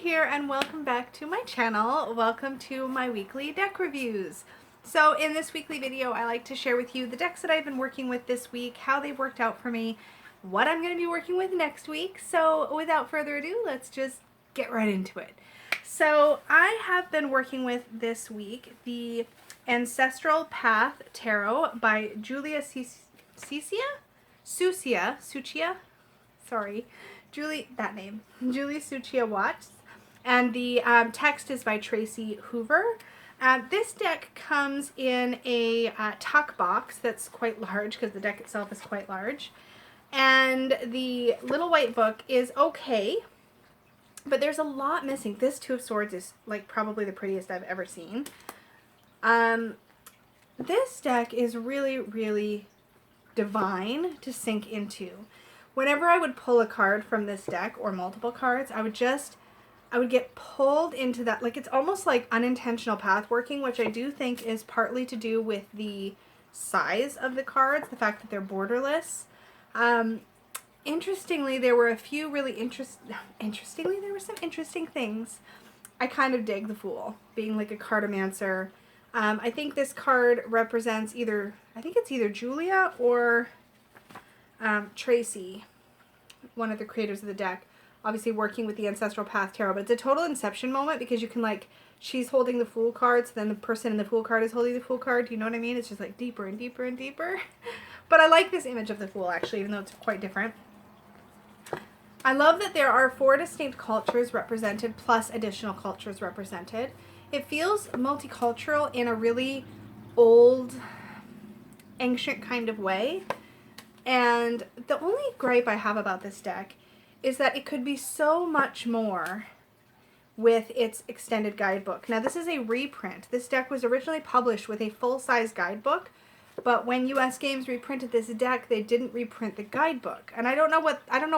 here and welcome back to my channel. Welcome to my weekly deck reviews. So in this weekly video, I like to share with you the decks that I've been working with this week, how they worked out for me, what I'm going to be working with next week. So without further ado, let's just get right into it. So I have been working with this week the Ancestral Path Tarot by Julia Julie Cuccia-Watts, and the text is by Tracy Hoover. This deck comes in a tuck box that's quite large because the deck itself is quite large, and the little white book is okay, but there's a lot missing. This Two of Swords is like probably the prettiest I've ever seen. This deck is really, really divine to sink into. Whenever I would pull a card from this deck or multiple cards, I would get pulled into that. Like, it's almost like unintentional path working, which I do think is partly to do with the size of the cards, the fact that they're borderless. Interestingly, there were a few really there were some interesting things. I kind of dig the Fool, being like a cartomancer. I think this card represents either Julia or Tracy, one of the creators of the deck, obviously working with the Ancestral Path Tarot. But it's a total Inception moment because you can, like, she's holding the Fool card, so then the person in the Fool card is holding the Fool card. You know what I mean? It's just like deeper and deeper and deeper. But I like this image of the Fool, actually, even though it's quite different. I love that there are 4 distinct cultures represented plus additional cultures represented. It feels multicultural in a really old, ancient kind of way. And the only gripe I have about this deck is that it could be so much more with its extended guidebook. Now, this is a reprint. This deck was originally published with a full-size guidebook, but when US Games reprinted this deck, they didn't reprint the guidebook. And I don't know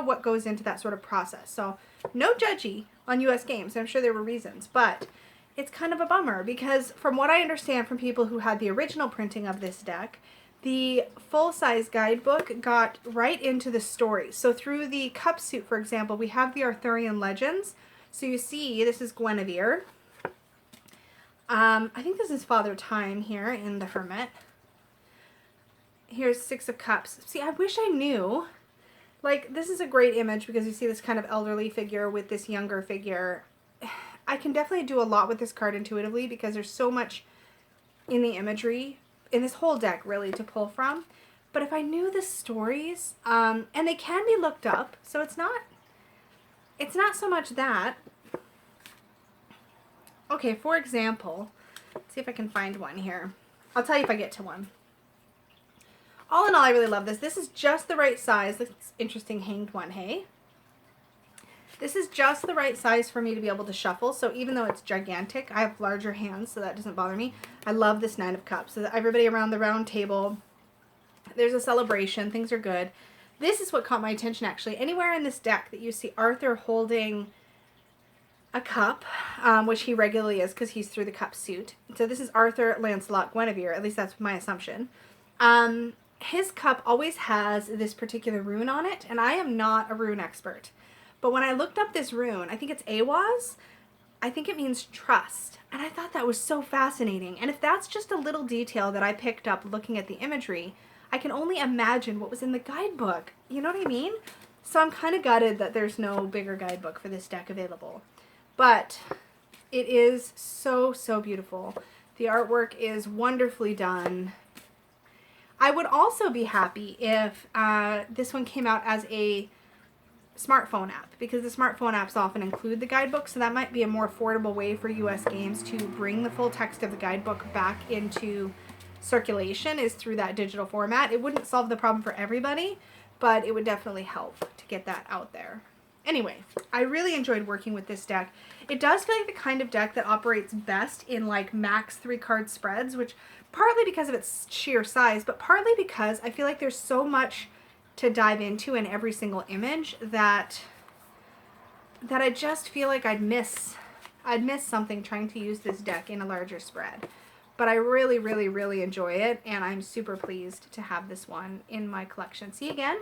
what goes into that sort of process. So, no judgy on US Games. I'm sure there were reasons, but it's kind of a bummer because from what I understand from people who had the original printing of this deck, the full-size guidebook got right into the story. So through the cup suit, for example, we have the Arthurian legends. So you see, this is Guinevere. I think this is Father Time here in the Hermit. Here's 6 of Cups. See, I wish I knew. Like, this is a great image because you see this kind of elderly figure with this younger figure. I can definitely do a lot with this card intuitively because there's so much in the imagery in this whole deck, really, to pull from. But if I knew the stories, and they can be looked up, so it's not so much that. Okay, for example, let's see if I can find one here. I'll tell you if I get to one. All in all, I really love this. This is just the right size. This interesting hanged one, hey? This is just the right size for me to be able to shuffle. So even though it's gigantic, I have larger hands, so that doesn't bother me. I love this 9 of Cups. So that everybody around the round table, there's a celebration. Things are good. This is what caught my attention, actually. Anywhere in this deck that you see Arthur holding a cup, which he regularly is because he's through the cup suit. So this is Arthur, Lancelot, Guinevere. At least that's my assumption. His cup always has this particular rune on it, and I am not a rune expert. But when I looked up this rune, I think it's Awaz. I think it means trust. And I thought that was so fascinating. And if that's just a little detail that I picked up looking at the imagery, I can only imagine what was in the guidebook. You know what I mean? So I'm kind of gutted that there's no bigger guidebook for this deck available. But it is so, so beautiful. The artwork is wonderfully done. I would also be happy if this one came out as a smartphone app, because the smartphone apps often include the guidebook, so that might be a more affordable way for US Games to bring the full text of the guidebook back into circulation, is through that digital format. It wouldn't solve the problem for everybody, but it would definitely help to get that out there. Anyway, I really enjoyed working with this deck. It does feel like the kind of deck that operates best in like max 3-card spreads, which partly because of its sheer size, but partly because I feel like there's so much to dive into in every single image that I just feel like I'd miss something trying to use this deck in a larger spread. But I really, really, really enjoy it, and I'm super pleased to have this one in my collection. See again?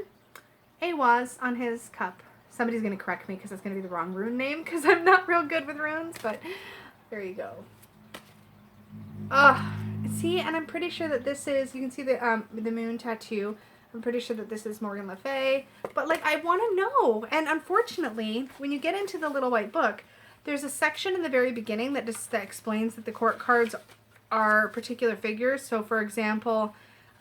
Awaz on his cup. Somebody's going to correct me because it's going to be the wrong rune name because I'm not real good with runes, but there you go. See, and I'm pretty sure that this is, you can see the moon tattoo. I'm pretty sure that this is Morgan Le Fay, but like I want to know. And unfortunately, when you get into the little white book, there's a section in the very beginning that explains that the court cards are particular figures. So for example,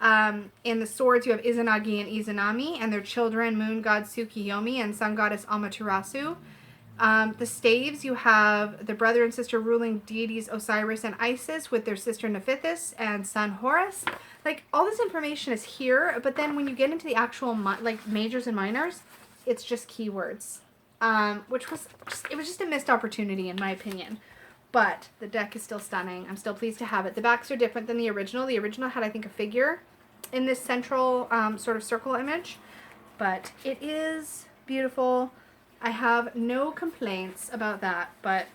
in the swords you have Izanagi and Izanami and their children, moon god Tsukiyomi and sun goddess Amaterasu. The staves, you have the brother and sister ruling deities Osiris and Isis with their sister Nephthys and son Horus. Like, all this information is here, but then when you get into the actual, like, majors and minors, it's just keywords. Which was just a missed opportunity in my opinion. But the deck is still stunning. I'm still pleased to have it. The backs are different than the original. The original had, I think, a figure in this central sort of circle image. But it is beautiful. I have no complaints about that, but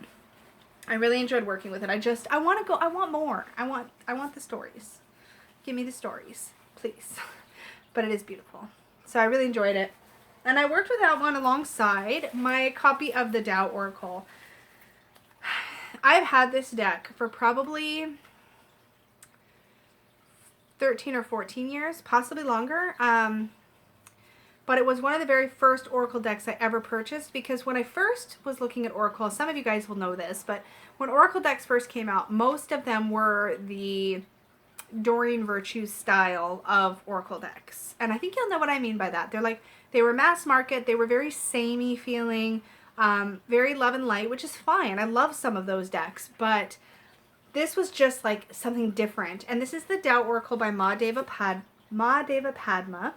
I really enjoyed working with it. I want more. I want the stories. Give me the stories, please. But it is beautiful. So I really enjoyed it. And I worked with that one alongside my copy of the Dao Oracle. I've had this deck for probably 13 or 14 years, possibly longer. But it was one of the very first Oracle decks I ever purchased, because when I first was looking at Oracle, some of you guys will know this, but when Oracle decks first came out, most of them were the Doreen Virtue style of Oracle decks. And I think you'll know what I mean by that. They were mass market, they were very samey feeling, very love and light, which is fine. I love some of those decks, but this was just like something different. And this is the Dao Oracle by Deva Padma.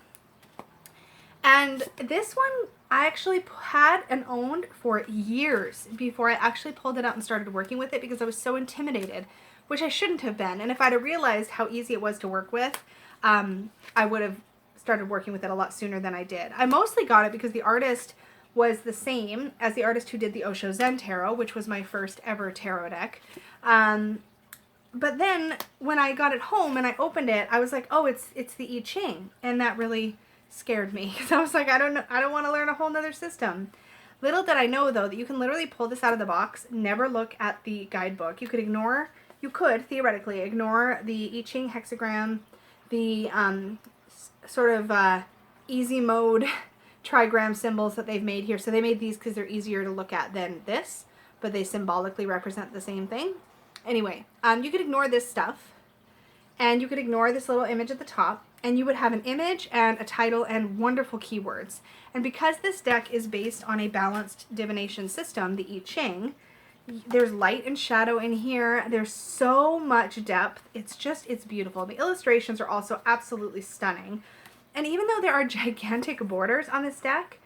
And this one I actually had and owned for years before I actually pulled it out and started working with it, because I was so intimidated, which I shouldn't have been. And if I'd have realized how easy it was to work with, I would have started working with it a lot sooner than I did. I mostly got it because the artist was the same as the artist who did the Osho Zen Tarot, which was my first ever tarot deck. But then when I got it home and I opened it, I was like, oh, it's the I Ching. And that really scared me, because I was like, I don't want to learn a whole nother system. Little did I know, though, that you can literally pull this out of the box, never look at the guidebook. You could theoretically ignore the I Ching hexagram, the sort of easy mode trigram symbols that they've made here. So they made these because they're easier to look at than this, but they symbolically represent the same thing. Anyway, you could ignore this stuff, and you could ignore this little image at the top, and you would have an image and a title and wonderful keywords. And because this deck is based on a balanced divination system, the I Ching, there's light and shadow in here. There's so much depth. It's beautiful. The illustrations are also absolutely stunning. And even though there are gigantic borders on this deck,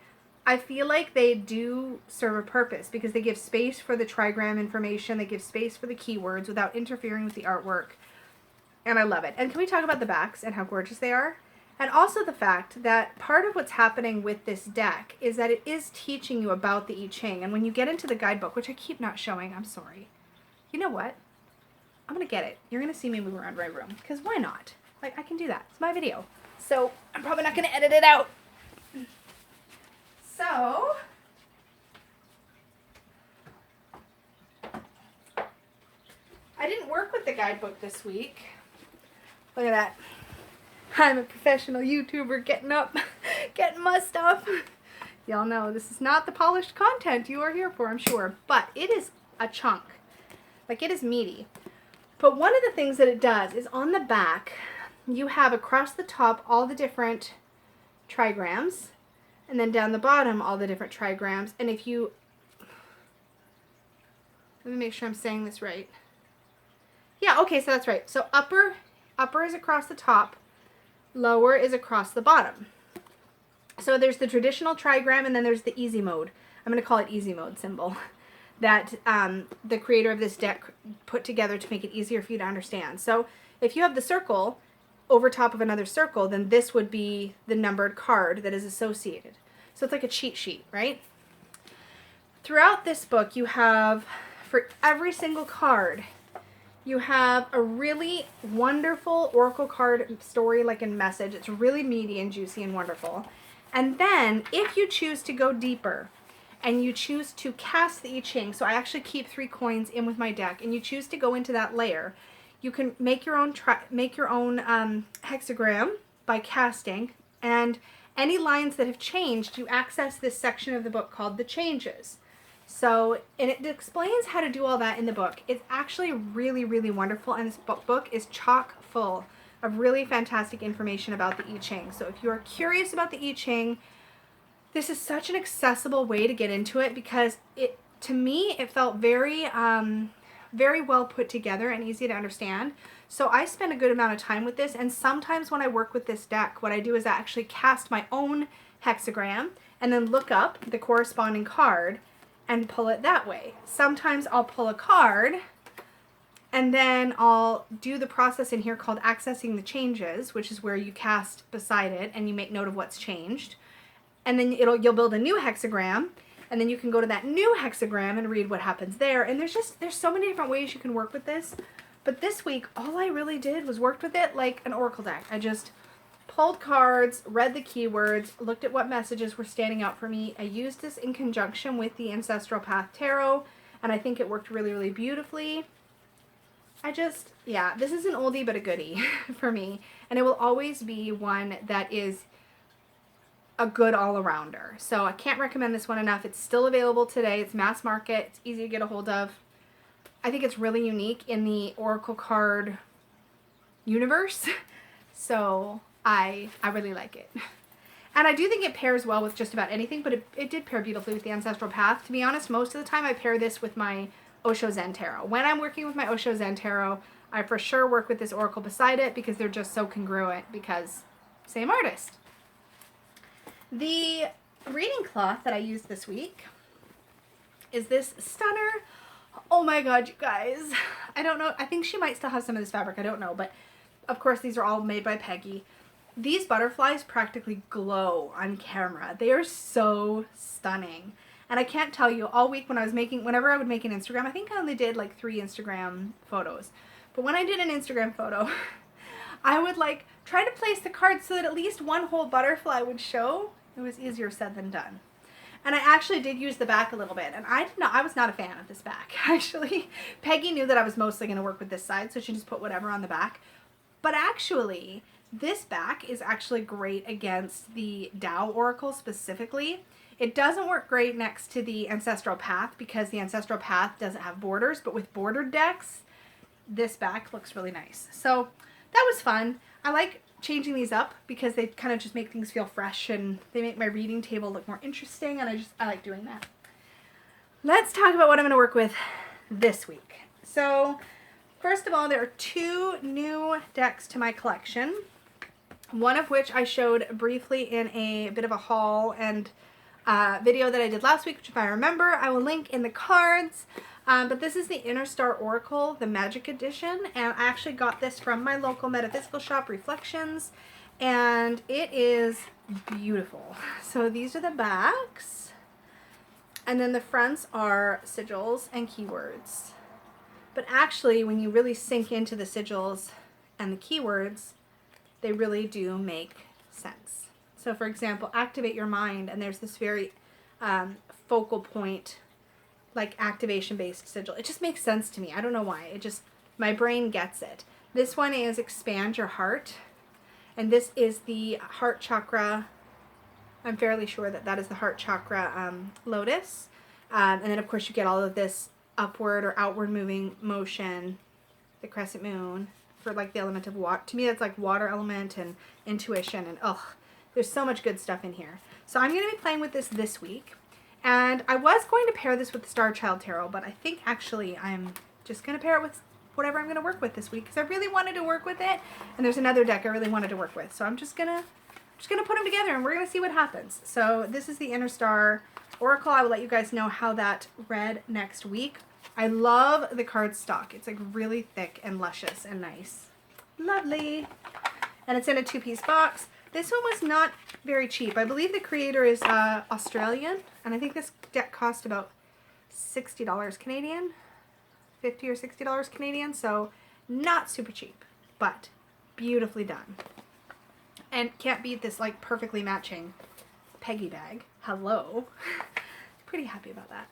I feel like they do serve a purpose, because they give space for the trigram information, they give space for the keywords without interfering with the artwork. And I love it. And can we talk about the backs and how gorgeous they are? And also the fact that part of what's happening with this deck is that it is teaching you about the I Ching. And when you get into the guidebook, which I keep not showing, I'm sorry. You know what? I'm going to get it. You're going to see me move around my room, because why not? Like, I can do that. It's my video. So I'm probably not going to edit it out. So I didn't work with the guidebook this week. Look at that. I'm a professional YouTuber getting up, getting my stuff. Y'all know this is not the polished content you are here for, I'm sure. But it is a chunk. Like, it is meaty. But one of the things that it does is on the back, you have across the top all the different trigrams. And then down the bottom, all the different trigrams. And if you... Let me make sure I'm saying this right. Yeah, okay, so that's right. So upper is across the top, lower is across the bottom. So there's the traditional trigram, and then there's the easy mode. I'm going to call it easy mode symbol that the creator of this deck put together to make it easier for you to understand. So if you have the circle over top of another circle, then this would be the numbered card that is associated. So it's like a cheat sheet, right? Throughout this book, you have, for every single card, you have a really wonderful oracle card story, like in message. It's really meaty and juicy and wonderful. And then if you choose to go deeper and you choose to cast the I Ching, so I actually keep 3 coins in with my deck, and you choose to go into that layer, you can make your own hexagram by casting, and any lines that have changed, you access this section of the book called the changes. So, and it explains how to do all that in the book. It's actually really, really wonderful, and this book is chock full of really fantastic information about the I Ching. So if you're curious about the I Ching, this is such an accessible way to get into it, because to me, it felt very, very well put together and easy to understand. So I spend a good amount of time with this, and sometimes when I work with this deck, what I do is I actually cast my own hexagram and then look up the corresponding card and pull it that way. Sometimes I'll pull a card and then I'll do the process in here called accessing the changes, which is where you cast beside it and you make note of what's changed. And then you'll build a new hexagram, and then you can go to that new hexagram and read what happens there. And there's so many different ways you can work with this. But this week, all I really did was worked with it like an oracle deck. I just pulled cards, read the keywords, looked at what messages were standing out for me. I used this in conjunction with the Ancestral Path Tarot, and I think it worked really, really beautifully. Yeah, this is an oldie but a goodie for me. And it will always be one that is a good all-arounder. So I can't recommend this one enough. It's still available today. It's mass market. It's easy to get a hold of. I think it's really unique in the oracle card universe. So I really like it. And I do think it pairs well with just about anything, but it did pair beautifully with the Ancestral Path. To be honest, most of the time I pair this with my Osho Zen Tarot. When I'm working with my Osho Zen Tarot, I for sure work with this oracle beside it, because they're just so congruent, because same artist. The reading cloth that I used this week is this stunner. Oh my god, you guys. I don't know. I think she might still have some of this fabric. I don't know. But of course, these are all made by Peggy. These butterflies practically glow on camera. They are so stunning. And I can't tell you, all week whenever I would make an Instagram, I think I only did like 3 Instagram photos. But when I did an Instagram photo, I would like try to place the cards so that at least one whole butterfly would show. It was easier said than done. And I actually did use the back a little bit, and I was not a fan of this back, actually. Peggy knew that I was mostly going to work with this side, so she just put whatever on the back. But actually, this back is actually great against the Dao Oracle specifically. It doesn't work great next to the Ancestral Path, because the Ancestral Path doesn't have borders, but with bordered decks, this back looks really nice. So that was fun. I like changing these up because they kind of just make things feel fresh, and they make my reading table look more interesting, and I like doing that. Let's talk about what I'm going to work with this week. So first of all, there are 2 new decks to my collection, one of which I showed briefly in a bit of a haul and video that I did last week, which if I remember, I will link in the cards. But this is the Inner Star Oracle, the Magic Edition, and I actually got this from my local metaphysical shop, Reflections, and it is beautiful. So these are the backs, and then the fronts are sigils and keywords. But actually, when you really sink into the sigils and the keywords, they really do make sense. So for example, activate your mind, and there's this very focal point, like activation-based sigil. It just makes sense to me. I don't know why. My brain gets it. This one is expand your heart, and this is the heart chakra. I'm fairly sure that is the heart chakra lotus. And then of course you get all of this upward or outward moving motion, the crescent moon for like the element of water. To me, that's like water element and intuition, and there's so much good stuff in here. So I'm going to be playing with this week. And I was going to pair this with the Star Child Tarot, but I think actually I'm just going to pair it with whatever I'm going to work with this week, because I really wanted to work with it, and there's another deck I really wanted to work with. So I'm just going to put them together, and we're going to see what happens. So this is the Inner Star Oracle. I will let you guys know how that read next week. I love the cardstock. It's like really thick and luscious and nice. Lovely. And it's in a 2-piece box. This one was not very cheap. I believe the creator is Australian, and I think this deck cost about $60 Canadian, $50 or $60 Canadian, so not super cheap, but beautifully done. And can't beat this like perfectly matching Peggy bag. Hello. Pretty happy about that.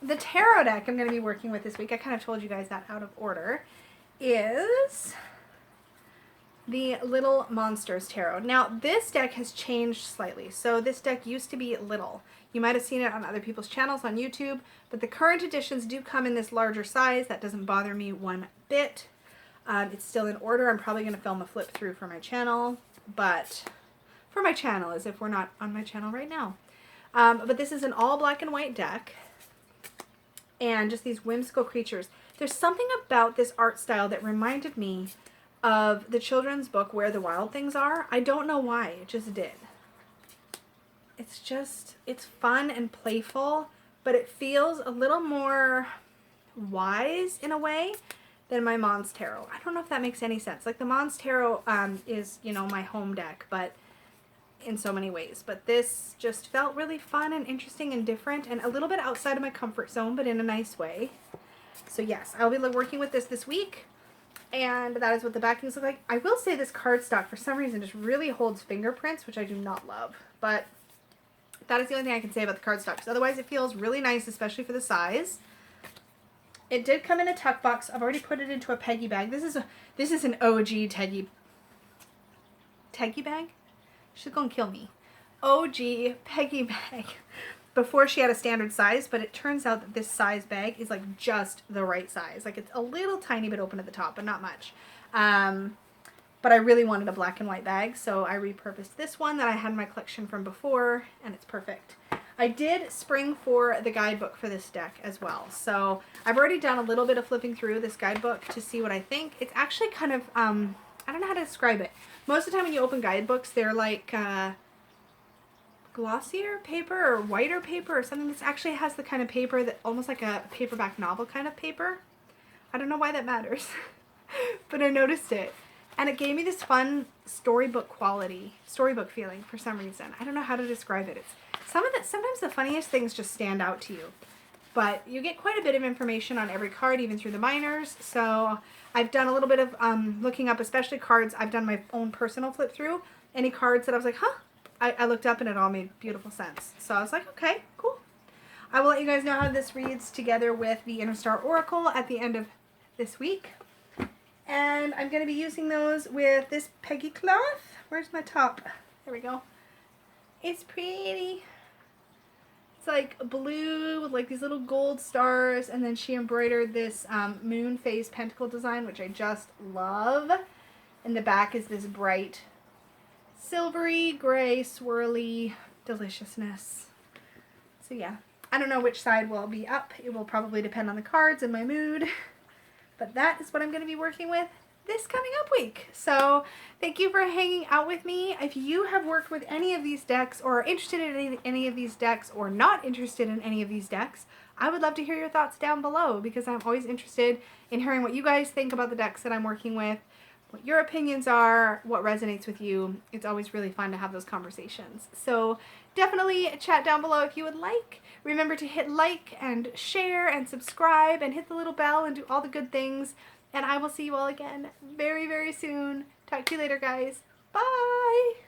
The tarot deck I'm going to be working with this week, I kind of told you guys that out of order, is the Little Monsters Tarot. Now, this deck has changed slightly. So this deck used to be little. You might have seen it on other people's channels on YouTube, but the current editions do come in this larger size. That doesn't bother me one bit. It's still in order. I'm probably going to film a flip through for my channel, but for my channel, as if we're not on my channel right now. But this is an all black and white deck, and just these whimsical creatures. There's something about this art style that reminded me of the children's book Where the Wild Things Are. I don't know why, it just did. It's fun and playful, but it feels a little more wise in a way than my Mons Tarot. I don't know if that makes any sense. Like the Mons Tarot is, you know, my home deck, but in so many ways. But this just felt really fun and interesting and different and a little bit outside of my comfort zone, but in a nice way. So yes, I'll be working with this week. And that is what the backings look like. I will say this cardstock, for some reason, just really holds fingerprints, which I do not love. But that is the only thing I can say about the cardstock. Because otherwise it feels really nice, especially for the size. It did come in a tuck box. I've already put it into a Peggy bag. This is an OG Peggy bag? She's gonna kill me. OG Peggy bag. Before she had a standard size, but it turns out that this size bag is like just the right size. Like it's a little tiny bit open at the top, but not much. But I really wanted a black and white bag, so I repurposed this one that I had in my collection from before, and it's perfect. I did spring for the guidebook for this deck as well. So I've already done a little bit of flipping through this guidebook to see what I think. It's actually kind of, I don't know how to describe it. Most of the time when you open guidebooks, they're like glossier paper or whiter paper or something. This actually has the kind of paper that almost like a paperback novel kind of paper. I don't know why that matters, but I noticed it. And it gave me this fun storybook feeling for some reason. I don't know how to describe it. It's sometimes the funniest things just stand out to you. But you get quite a bit of information on every card, even through the minors. So I've done a little bit of looking up, especially cards. I've done my own personal flip through. Any cards that I was like, huh? I looked up and it all made beautiful sense. So I was like, okay, cool. I will let you guys know how this reads together with the Dao Oracle at the end of this week. And I'm going to be using those with this Peggy cloth. Where's my top? There we go. It's pretty. It's like blue with like these little gold stars. And then she embroidered this moon phase pentacle design, which I just love. And the back is this bright silvery, gray, swirly deliciousness. So yeah, I don't know which side will be up. It will probably depend on the cards and my mood. But that is what I'm going to be working with this coming up week. So thank you for hanging out with me. If you have worked with any of these decks or are interested in any of these decks or not interested in any of these decks, I would love to hear your thoughts down below because I'm always interested in hearing what you guys think about the decks that I'm working with, what your opinions are, what resonates with you. It's always really fun to have those conversations. So definitely chat down below if you would like. Remember to hit like and share and subscribe and hit the little bell and do all the good things. And I will see you all again very, very soon. Talk to you later, guys. Bye!